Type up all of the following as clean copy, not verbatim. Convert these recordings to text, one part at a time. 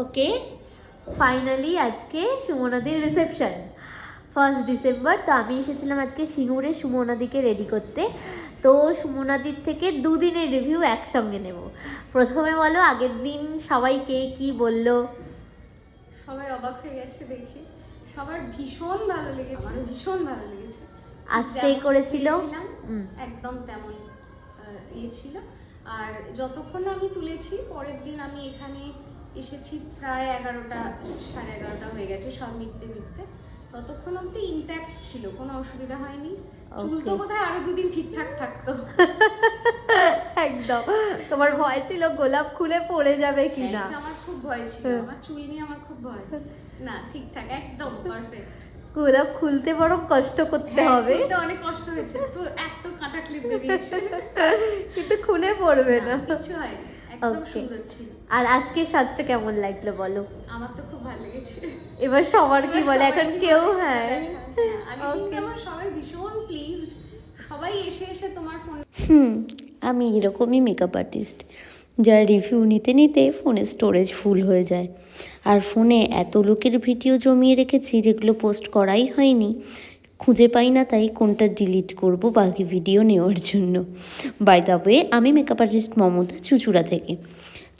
ওকে, finally আজকে সুমনাদির reception 1 December. তো আমি এসেছিলাম আজকে সিঙ্গুরে সুমনাদিকে রেডি করতে। তো সুমনাদির থেকে 2 দিনের রিভিউ একসঙ্গে নেব। প্রথমে বলো, আগের দিন সবাই কে কি বললো? সবাই অবাক হয়ে গেছে দেখে, সবার ভীষণ ভালো লেগেছে, ভীষণ ভালো লেগেছে। আজকে করেছিল একদম তেমন ছিল। আর যতক্ষণ আমি তুলেছি, পরের দিন আমি এখানে এসেছি প্রায় 11টা 11:30 হয়ে গেছে সব মিটতে মিটতে। ততক্ষণ অব্দি ইনট্যাক্ট ছিল, কোনো অসুবিধা হয়নি। চুল তো বোধহয় আরো 2 দিন ঠিকঠাক থাকতো। একদম। তোমার ভয় ছিল গোলাপ খুলে পড়ে যাবে কিনা? আমার খুব ভয় ছিল, আমার চুল নিয়ে আমার খুব ভয়। না, ঠিকঠাক একদম পারফেক্ট। গোলাপ খুলতে বরং কষ্ট করতে হবে। অনেক কষ্ট হয়েছে, তো এত কাটা ক্লিপ বেরিয়েছে, কিন্তু খুলে পড়বে না, কিছু হয় একদম সুন্দর ছিল। আর আজকে সাজটা কেমন লাগলো বলো? আমার তো খুব ভালো লেগেছে। এবার সবার কি বলে, এখন কেউ আমার সবাই ভীষণ প্লিজড, সবাই এসে এসে তোমার ফোন। আমি এরকমই মেকআপ আর্টিস্ট, যার রিভিউ নিতে নিতে ফোনের স্টোরেজ ফুল হয়ে যায়। আর ফোনে এত লোকের ভিডিও জমিয়ে রেখেছি যেগুলো পোস্ট করাই হয়নি, খুঁজে পাই না তাই কোনটা ডিলিট করব বাকি ভিডিও নেওয়ার জন্য। বাই দ্য ওয়ে, আমি মেকআপ আর্টিস্ট মমতা, চুঁচুড়া থেকে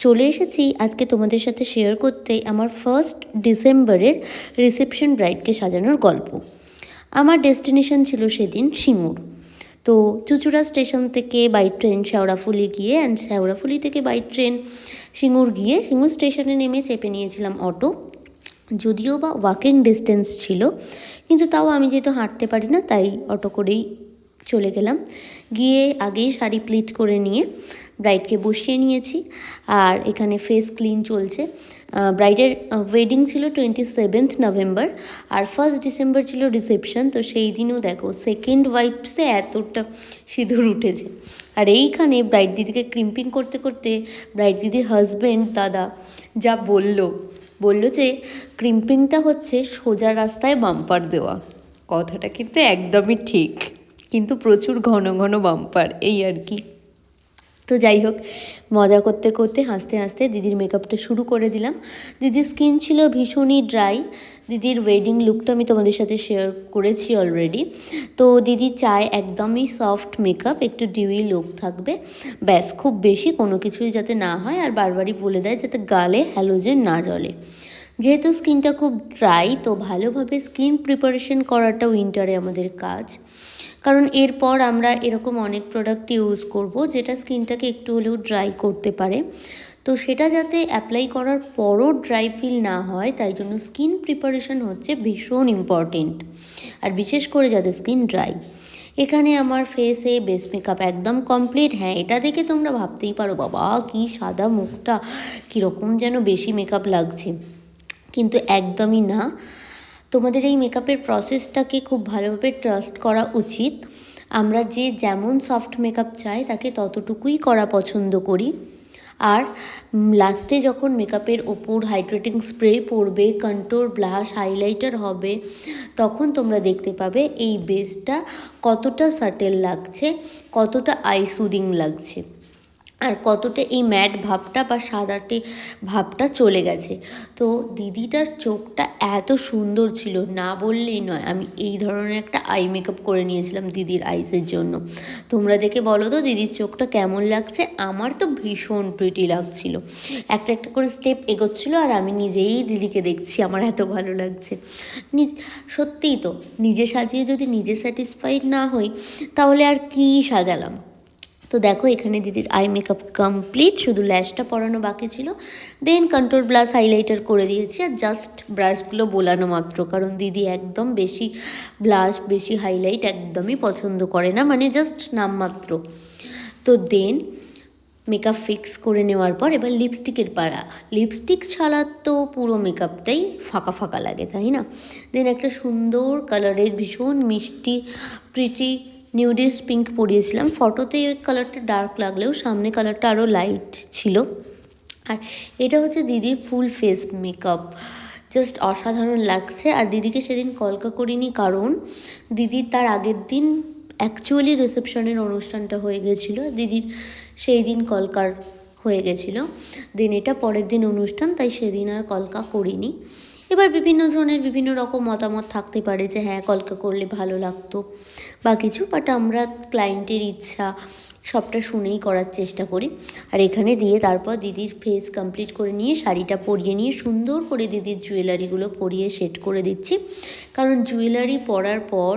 চলে এসেছি আজকে তোমাদের সাথে শেয়ার করতে আমার 1 ডিসেম্বরের রিসেপশন ব্রাইডকে সাজানোর গল্প। আমার ডেস্টিনেশন ছিল সেদিন সিঙ্গুর। তো চুঁচুড়া স্টেশন থেকে বাই ট্রেন শেওড়াফুলি গিয়ে, অ্যান্ড শেওড়াফুলি থেকে বাই ট্রেন সিঙ্গুর গিয়ে সিঙ্গুর স্টেশনে নেমে চেপে নিয়েছিলাম অটো। যদিও বা ওয়াকিং ডিস্টেন্স ছিল, কিন্তু তাও আমি যেহেতু হাঁটতে পারি না তাই অটো করেই চলে গেলাম। গিয়ে আগেই শাড়ি প্লিট করে নিয়ে ব্রাইডকে বসিয়ে নিয়েছি। আর এখানে ফেস ক্লিন চলছে। ব্রাইডের ওয়েডিং ছিল 27 নভেম্বর, আর 1 ডিসেম্বর ছিল রিসেপশন। তো সেই দিনও দেখো সেকেন্ড ওয়াইপসে এতটা সিঁদুর উঠেছে। আর এইখানে ব্রাইড দিদিকে ক্রিম্পিং করতে করতে ব্রাইড দিদির হাজব্যান্ড দাদা যা বললো যে ক্রিম্পিংটা হচ্ছে সোজা রাস্তায় বাম্পার দেওয়া। কথাটা কিন্তু একদমই ঠিক, কিন্তু প্রচুর ঘন ঘন বাম্পার, এই আর কি। তো যাই হোক, মজা করতে করতে হাসতে হাসতে দিদির মেকআপটা শুরু করে দিলাম। দিদির স্কিন ছিল ভীষণই ড্রাই। দিদির ওয়েডিং লুকটা আমি তোমাদের সাথে শেয়ার করেছি অলরেডি। তো দিদি চায় একদমই সফট মেকআপ, একটু ডিউই লুক থাকবে, ব্যাস, খুব বেশি কোনো কিছুই যাতে না হয়। আর বারবারই বলে দেয় যাতে গালে হ্যালোজেন না জ্বলে। যেহেতু স্কিনটা খুব ড্রাই, তো ভালোভাবে স্কিন প্রিপারেশন করাটা উইন্টারে আমাদের কাজ। কারণ এরপর আমরা এরকম অনেক প্রোডাক্ট ইউজ করব যেটা স্কিনটাকে একটু হলেও ড্রাই করতে পারে। তো সেটা যাতে অ্যাপ্লাই করার পরও ড্রাই ফিল না হয়, তাই জন্য স্কিন প্রিপারেশন হচ্ছে ভীষণ ইম্পর্টেন্ট, আর বিশেষ করে যাদের স্কিন ড্রাই। এখানে আমার ফেসে বেস মেকআপ একদম কমপ্লিট। হ্যাঁ, এটা দেখে তোমরা ভাবতেই পারো বাবা কি সাদা মুখটা, কীরকম যেন বেশি মেকআপ লাগছে, কিন্তু একদমই না। তোমাদের এই মেকআপের প্রসেসটাকে খুব ভালোভাবে ট্রাস্ট করা উচিত। আমরা যে যেমন সফট মেকআপ চাই তাকে ততটুকুই করা পছন্দ করি। আর লাস্টে যখন মেকআপের ওপর হাইড্রেটিং স্প্রে পড়বে, কন্ট্যুর, ব্লাশ, হাইলাইটার হবে, তখন তোমরা দেখতে পাবে এই বেসটা কতটা সাটেল লাগছে, কতটা আই সুদিং লাগছে, আর কতটা এই ম্যাট ভাবটা বা সাদাটে ভাবটা চলে গেছে। তো দিদিটার চোখটা এত সুন্দর ছিল, না বললেই নয়। আমি এই ধরনের একটা আই মেকআপ করে নিয়েছিলাম দিদির আইসের জন্য। তোমরা দেখে বলো তো দিদির চোখটা কেমন লাগছে? আমার তো ভীষণ প্রিটি লাগছিল, একটা একটা করে স্টেপ এগোচ্ছিলো, আর আমি নিজেই দিদিকে দেখছি, আমার এত ভালো লাগছে। সত্যিই তো, নিজে সাজিয়ে যদি নিজে স্যাটিসফাইড না হই তাহলে আর কী সাজালাম। তো দেখো এখানে দিদির আই মেকআপ কমপ্লিট, শুধু ল্যাশটা পরানো বাকি ছিল। দেন কন্ট্রোল ব্লাশ হাইলাইটার করে দিয়েছি, আর জাস্ট ব্রাশগুলো বোলানো মাত্র, কারণ দিদি একদম বেশি ব্লাশ বেশি হাইলাইট একদমই পছন্দ করে না, মানে জাস্ট নামমাত্র। তো দেন মেকআপ ফিক্স করে নেওয়ার পর এবার লিপস্টিকের পাড়া। লিপস্টিক ছাড়া তো পুরো মেকআপটাই ফাঁকা ফাঁকা লাগে, তাই না? দেন একটা সুন্দর কালারের ভীষণ মিষ্টি প্রিটি নিউডিস পিঙ্ক পরিয়েছিলাম। ফটোতে ওই কালারটা ডার্ক লাগলেও সামনে কালারটা আরও লাইট ছিল। আর এটা হচ্ছে দিদির ফুল ফেস মেকআপ, জাস্ট অসাধারণ লাগছে। আর দিদিকে সেদিন কলকা করিনি, কারণ দিদির তার আগের দিন অ্যাকচুয়ালি রিসেপশনের অনুষ্ঠানটা হয়ে গেছিলো। দিদির সেই দিন কলকার হয়ে গেছিলো। দেন এটা পরের দিন অনুষ্ঠান, তাই সেদিন আর কলকা করিনি। এবার বিভিন্ন জনের বিভিন্ন রকম মতামত থাকতে পারে যে হ্যাঁ কলকা করলে ভালো লাগতো বা কিছু, বাট আমরা ক্লায়েন্টের ইচ্ছা সবটা শুনেই করার চেষ্টা করি। আর এখানে দিয়ে তারপর দিদির ফেস কমপ্লিট করে নিয়ে শাড়িটা পরিয়ে নিয়ে সুন্দর করে দিদির জুয়েলারিগুলো পরিয়ে সেট করে দিচ্ছি, কারণ জুয়েলারি পরার পর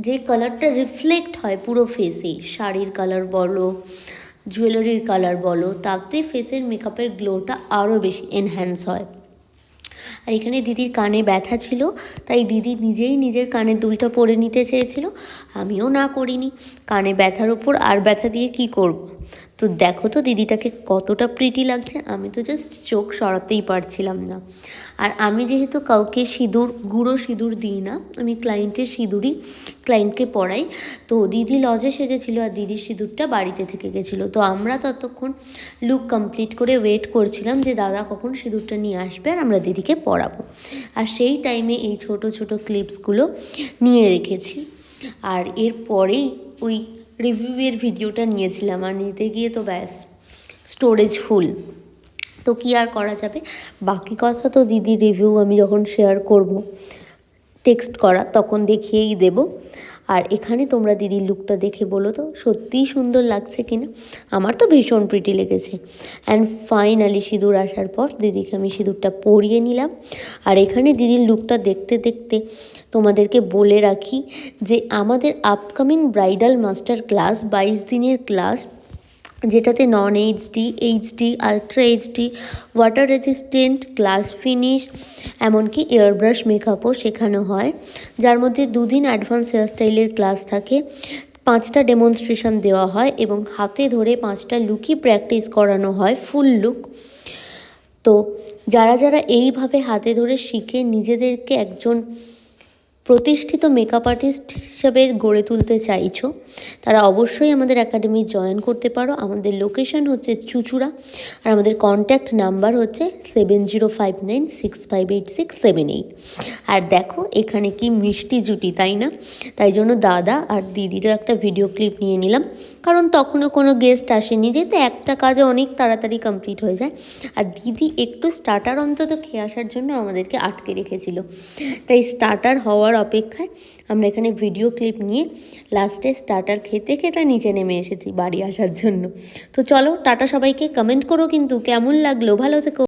যে কালারটা রিফ্লেক্ট হয় পুরো ফেসে, শাড়ির কালার বলো জুয়েলারির কালার বলো, তাতে ফেসের মেকআপের গ্লোটা আরও বেশি এনহ্যান্স হয়। আর এখানে দিদির কানে ব্যথা ছিল, তাই দিদি নিজেই নিজের কানের দুলটা পরে নিতে চেয়েছিল, আমিও না করিনি। কানে ব্যথার ওপর আর ব্যথা দিয়ে কি করব। তো দেখো তো দিদিটাকে কতটা প্রিটি লাগছে, আমি তো জাস্ট চোখ সরাতেই পারছিলাম না। আর আমি যেহেতু কাউকে সিঁদুর গুঁড়ো সিঁদুর দিই না, আমি ক্লায়েন্টের সিঁদুরই ক্লায়েন্টকে পরাই, তো দিদি লজে সেজেছিল আর দিদির সিঁদুরটা বাড়িতে থেকে গেছিলো। তো আমরা ততক্ষণ লুক কমপ্লিট করে ওয়েট করছিলাম যে দাদা কখন সিঁদুরটা নিয়ে আসবে আর আমরা দিদিকে পরাবো। আর সেই টাইমে এই ছোট ছোট ক্লিপসগুলো নিয়ে রেখেছি। আর এরপরেই ওই রিভিউয়ের ভিডিওটা নিয়েছিলাম, আর নিতে গিয়ে তো ব্যাস স্টোরেজ ফুল। তো কি আর করা যাবে, বাকি কথা তো দিদির রিভিউ আমি যখন শেয়ার করব টেক্সট করা তখন দেখিয়েই দেব। আর এখানে তোমরা দিদির লুকটা দেখে বলো তো সত্যিই সুন্দর লাগছে কিনা, আমার তো ভীষণ প্রিটি লেগেছে। অ্যান্ড ফাইনালি সিঁদুর আসার পর দিদিকে আমি সিঁদুরটা পরিয়ে নিলাম। আর এখানে দিদির লুকটা দেখতে দেখতে তোমাদেরকে বলে রাখি যে আমাদের আপকামিং ব্রাইডাল মাস্টার ক্লাস 22 দিনের ক্লাস, যেটাতে নন HD, HD, ultra HD, water resistant, glass finish, এমনকি এয়ারব্রাশ মেকআপও শেখানো হয়, যার মধ্যে 2 দিন অ্যাডভান্স হেয়ারস্টাইলের ক্লাস থাকে, 5টা ডেমনস্ট্রেশন দেওয়া হয় এবং হাতে ধরে 5টা লুকই প্র্যাকটিস করানো হয়, ফুল লুক। তো যারা যারা এইভাবে হাতে ধরে শিখে নিজেদেরকে একজন প্রতিষ্ঠিত মেকআপ আর্টিস্ট হিসেবে গড়ে তুলতে চাইছো, তারা অবশ্যই আমাদের একাডেমি জয়েন করতে পারো। আমাদের লোকেশন হচ্ছে চুঁচুড়া আর আমাদের কন্ট্যাক্ট নাম্বার হচ্ছে 7059658678। আর দেখো এখানে কি মিষ্টি জুটি, তাই না? তাই জন্য দাদা আর দিদিরও একটা ভিডিও ক্লিপ নিয়ে নিলাম, কারণ তখনও কোনো গেস্ট আসেনি, যেহেতু একটা কাজে অনেক তাড়াতাড়ি কমপ্লিট হয়ে যায়। আর দিদি একটু স্টার্টার অন্তত খেয়ে আসার জন্য আমাদেরকে আটকে রেখেছিল, তাই স্টার্টার হওয়ার অপেক্ষায় আমরা এখানে ভিডিও ক্লিপ নিয়ে লাস্টে স্টার্টার খেতে খেতে নিচে নেমে এসেছি বাড়ি আসার জন্য। তো চলো টাটা সবাইকে, কমেন্ট করো কিন্তু কেমন লাগলো, ভালো থেকো।